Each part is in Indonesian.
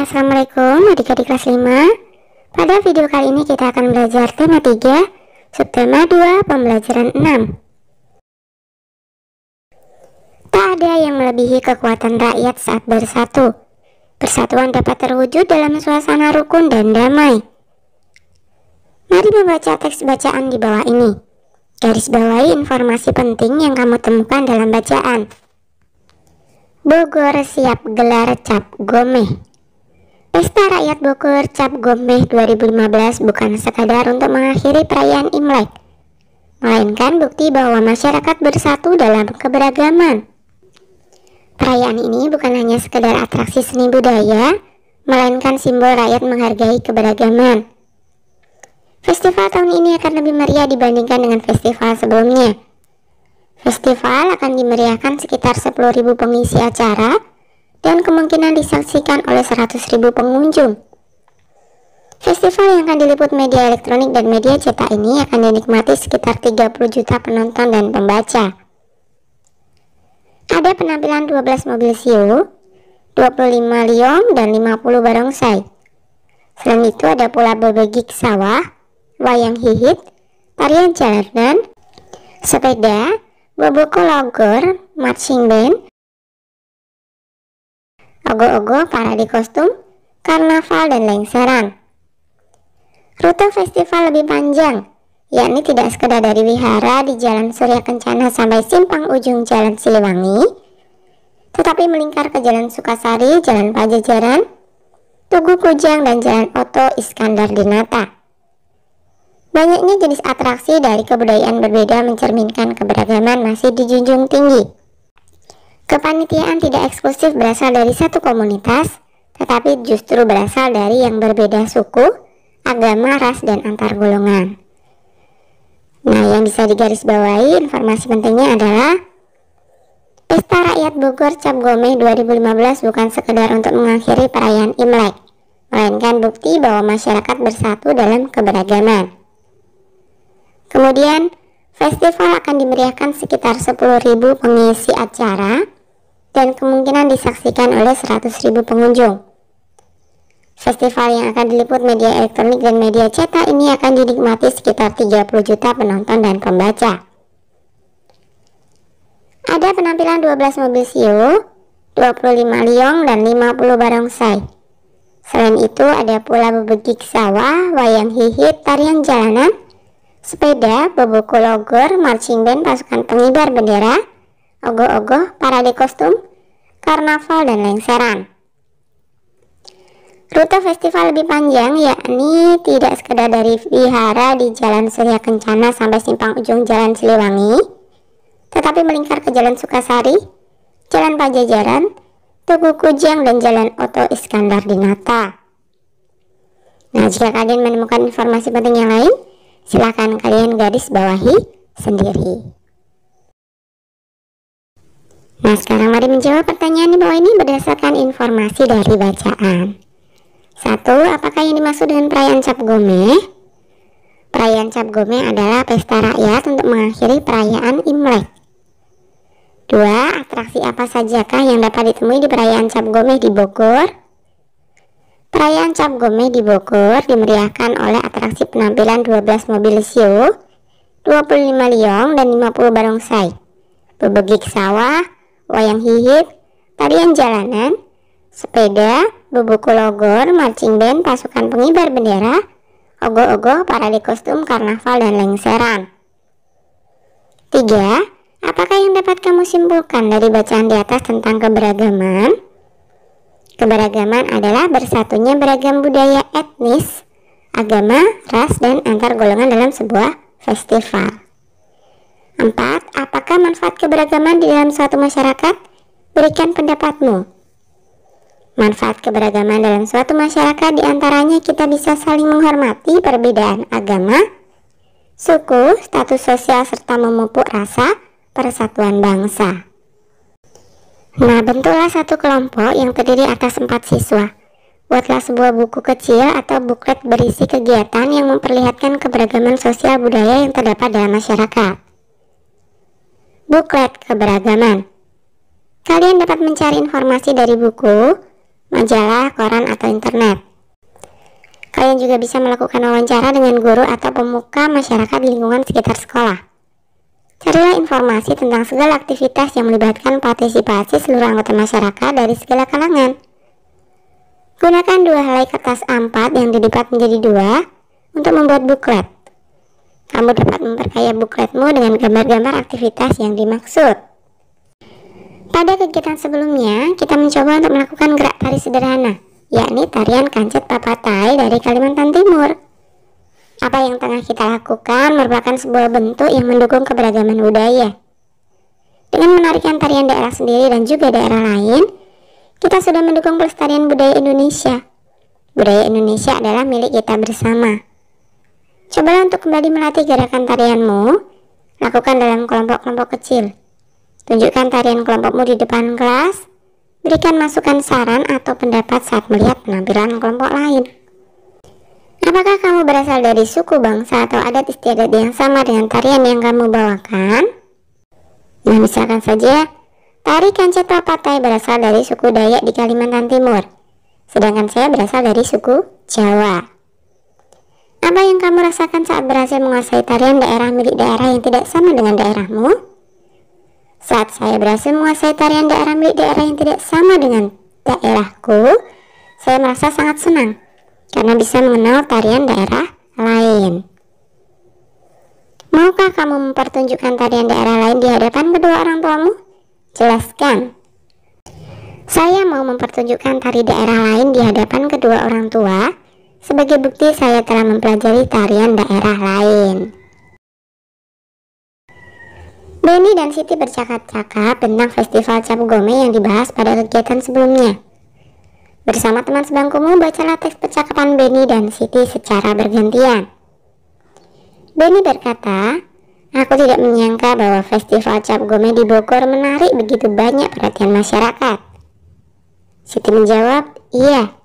Assalamualaikum adik-adik kelas 5. Pada video kali ini kita akan belajar tema 3, subtema 2, pembelajaran 6. Tak ada yang melebihi kekuatan rakyat saat bersatu. Persatuan dapat terwujud dalam suasana rukun dan damai. Mari membaca teks bacaan di bawah ini. Garis bawahi informasi penting yang kamu temukan dalam bacaan. Bogor siap gelar Cap Gomeh. Pesta Rakyat Bogor Cap Gomeh 2015 bukan sekadar untuk mengakhiri perayaan Imlek, melainkan bukti bahwa masyarakat bersatu dalam keberagaman. Perayaan ini bukan hanya sekadar atraksi seni budaya, melainkan simbol rakyat menghargai keberagaman. Festival tahun ini akan lebih meriah dibandingkan dengan festival sebelumnya. Festival akan dimeriahkan sekitar 10.000 pengisi acara dan kemungkinan disaksikan oleh 100.000 pengunjung. Festival yang akan diliput media elektronik dan media cetak ini akan dinikmati sekitar 30 juta penonton dan pembaca. Ada penampilan 12 mobil siu, 25 liong, dan 50 barongsai. Selain itu ada pula bebegik sawah, wayang hihit, tarian jalanan, sepeda, boboko logor, marching band, ogoh-ogoh, parade kostum, karnaval, dan lengseran. Rute festival lebih panjang, yakni tidak sekedar dari wihara di Jalan Surya Kencana sampai simpang ujung Jalan Siliwangi, tetapi melingkar ke Jalan Sukasari, Jalan Pajajaran, Tugu Kujang, dan Jalan Oto Iskandar Dinata. Banyaknya jenis atraksi dari kebudayaan berbeda mencerminkan keberagaman masih dijunjung tinggi. Kepanitiaan tidak eksklusif berasal dari satu komunitas, tetapi justru berasal dari yang berbeda suku, agama, ras, dan antar golongan. Nah, yang bisa digarisbawahi informasi pentingnya adalah Pesta Rakyat Bogor Cap Gomeh 2015 bukan sekedar untuk mengakhiri perayaan Imlek, melainkan bukti bahwa masyarakat bersatu dalam keberagaman. Kemudian, festival akan dimeriahkan sekitar 10.000 pengisi acara dan kemungkinan disaksikan oleh 100.000 pengunjung. Festival yang akan diliput media elektronik dan media cetak ini akan dinikmati sekitar 30 juta penonton dan pembaca. Ada penampilan 12 mobil siu, 25 liong, dan 50 barongsai. Selain itu ada pula bebegik sawah, wayang hihit, tarian jalanan, sepeda, boboko logor, marching band, pasukan pengibar bendera, ogoh-ogoh, parade kostum, karnaval, dan lengseran. Rute festival lebih panjang, yakni tidak sekedar dari wihara di Jalan Surya Kencana sampai simpang ujung Jalan Siliwangi, tetapi melingkar ke Jalan Sukasari, Jalan Pajajaran, Tugu Kujang, dan Jalan Oto Iskandar Dinata. Nah, jika kalian menemukan informasi penting yang lain, silakan kalian garis bawahi sendiri. Nah, sekarang mari menjawab pertanyaan di bawah ini berdasarkan informasi dari bacaan. 1. Apakah yang dimaksud dengan perayaan Cap Gomeh? Perayaan Cap Gomeh adalah pesta rakyat untuk mengakhiri perayaan Imlek. 2. Atraksi apa sajakah yang dapat ditemui di perayaan Cap Gomeh di Bogor? Perayaan Cap Gomeh di Bogor dimeriahkan oleh atraksi penampilan 12 mobil siu, 25 liong, dan 50 barongsai, bebegik sawah, wayang hihit, tarian jalanan, sepeda, boboko logor, marching band, pasukan pengibar bendera, ogoh-ogoh, parade kostum, karnaval, dan lengseran. 3. Apakah yang dapat kamu simpulkan dari bacaan di atas tentang keberagaman? Keberagaman adalah bersatunya beragam budaya etnis, agama, ras, dan antar golongan dalam sebuah festival. 4. Apakah manfaat keberagaman di dalam suatu masyarakat? Berikan pendapatmu. Manfaat keberagaman dalam suatu masyarakat diantaranya kita bisa saling menghormati perbedaan agama, suku, status sosial, serta memupuk rasa persatuan bangsa. Nah, bentuklah satu kelompok yang terdiri atas 4 siswa. Buatlah sebuah buku kecil atau buklet berisi kegiatan yang memperlihatkan keberagaman sosial budaya yang terdapat dalam masyarakat. Buklet keberagaman. Kalian dapat mencari informasi dari buku, majalah, koran, atau internet. Kalian juga bisa melakukan wawancara dengan guru atau pemuka masyarakat di lingkungan sekitar sekolah. Carilah informasi tentang segala aktivitas yang melibatkan partisipasi seluruh anggota masyarakat dari segala kalangan. Gunakan 2 helai kertas A4 yang dilipat menjadi 2 untuk membuat buklet. Kamu dapat memperkaya bukletmu dengan gambar-gambar aktivitas yang dimaksud. Pada kegiatan sebelumnya, kita mencoba untuk melakukan gerak tari sederhana, yakni tarian kancet papatai dari Kalimantan Timur. Apa yang tengah kita lakukan merupakan sebuah bentuk yang mendukung keberagaman budaya. Dengan menarikan tarian daerah sendiri dan juga daerah lain, kita sudah mendukung pelestarian budaya Indonesia. Budaya Indonesia adalah milik kita bersama. Cobalah untuk kembali melatih gerakan tarianmu, lakukan dalam kelompok-kelompok kecil. Tunjukkan tarian kelompokmu di depan kelas, berikan masukan saran atau pendapat saat melihat penampilan kelompok lain. Apakah kamu berasal dari suku, bangsa, atau adat istiadat yang sama dengan tarian yang kamu bawakan? Nah, misalkan saja, tari kancet papatai berasal dari suku Dayak di Kalimantan Timur, sedangkan saya berasal dari suku Jawa. Apa yang kamu rasakan saat berhasil menguasai tarian daerah milik daerah yang tidak sama dengan daerahmu? Saat saya berhasil menguasai tarian daerah milik daerah yang tidak sama dengan daerahku, saya merasa sangat senang karena bisa mengenal tarian daerah lain. Maukah kamu mempertunjukkan tarian daerah lain di hadapan kedua orang tuamu? Jelaskan. Saya mau mempertunjukkan tari daerah lain di hadapan kedua orang tua sebagai bukti saya telah mempelajari tarian daerah lain. Benny dan Siti bercakap-cakap tentang festival Cap Gome yang dibahas pada kegiatan sebelumnya. Bersama teman sebangkumu, bacalah teks percakapan Benny dan Siti secara bergantian. Benny berkata, "Aku tidak menyangka bahwa festival Cap Gome di Bogor menarik begitu banyak perhatian masyarakat." Siti menjawab, "Iya.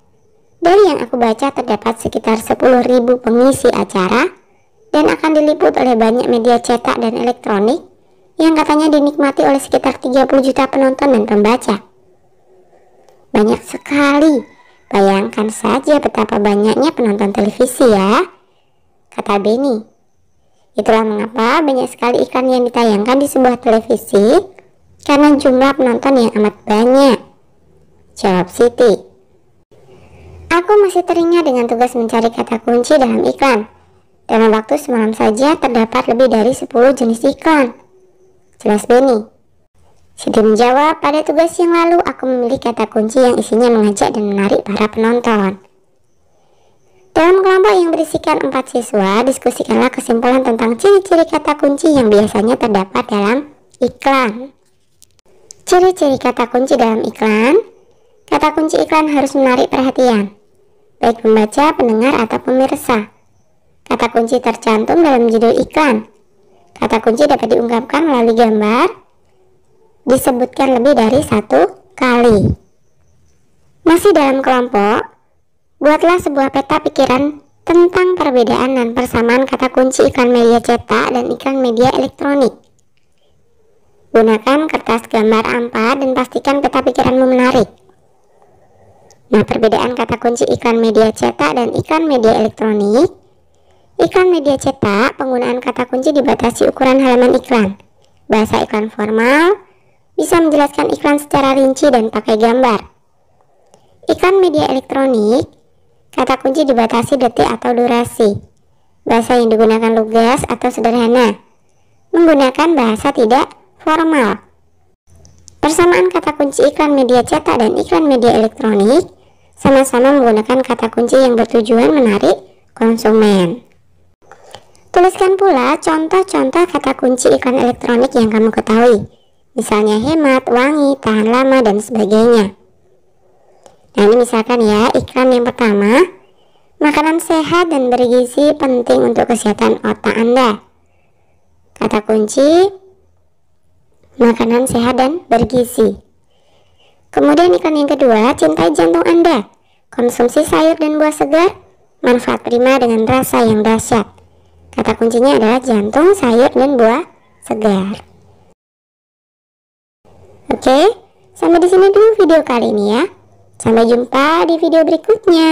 Dari yang aku baca terdapat sekitar 10.000 pengisi acara dan akan diliput oleh banyak media cetak dan elektronik yang katanya dinikmati oleh sekitar 30 juta penonton dan pembaca. Banyak sekali, bayangkan saja betapa banyaknya penonton televisi ya," kata Benny. "Itulah mengapa banyak sekali iklan yang ditayangkan di sebuah televisi, karena jumlah penonton yang amat banyak," jawab Siti. "Aku masih teringat dengan tugas mencari kata kunci dalam iklan. Dalam waktu semalam saja terdapat lebih dari 10 jenis iklan," jelas Benny. Siti menjawab, "Pada tugas yang lalu aku memilih kata kunci yang isinya mengajak dan menarik para penonton." Dalam kelompok yang berisikan 4 siswa, diskusikanlah kesimpulan tentang ciri-ciri kata kunci yang biasanya terdapat dalam iklan. Ciri-ciri kata kunci dalam iklan. Kata kunci iklan harus menarik perhatian, baik pembaca, pendengar, atau pemirsa. Kata kunci tercantum dalam judul iklan. Kata kunci dapat diungkapkan melalui gambar, disebutkan lebih dari 1 kali. Masih dalam kelompok, buatlah sebuah peta pikiran tentang perbedaan dan persamaan kata kunci iklan media cetak dan iklan media elektronik. Gunakan kertas gambar A4 dan pastikan peta pikiranmu menarik. Nah, perbedaan kata kunci iklan media cetak dan iklan media elektronik. Iklan media cetak, penggunaan kata kunci dibatasi ukuran halaman iklan. Bahasa iklan formal, bisa menjelaskan iklan secara rinci dan pakai gambar. Iklan media elektronik, kata kunci dibatasi detik atau durasi. Bahasa yang digunakan lugas atau sederhana. Menggunakan bahasa tidak formal. Persamaan kata kunci iklan media cetak dan iklan media elektronik sama-sama menggunakan kata kunci yang bertujuan menarik konsumen. Tuliskan pula contoh-contoh kata kunci iklan elektronik yang kamu ketahui, misalnya hemat, wangi, tahan lama, dan sebagainya. Nah, ini misalkan ya, iklan yang pertama, makanan sehat dan bergizi penting untuk kesehatan otak Anda. Kata kunci, makanan sehat dan bergizi. Kemudian iklan yang kedua, cintai jantung Anda. Konsumsi sayur dan buah segar, manfaat prima dengan rasa yang dahsyat. Kata kuncinya adalah jantung, sayur, dan buah segar. Oke, sampai di sini dulu video kali ini ya. Sampai jumpa di video berikutnya.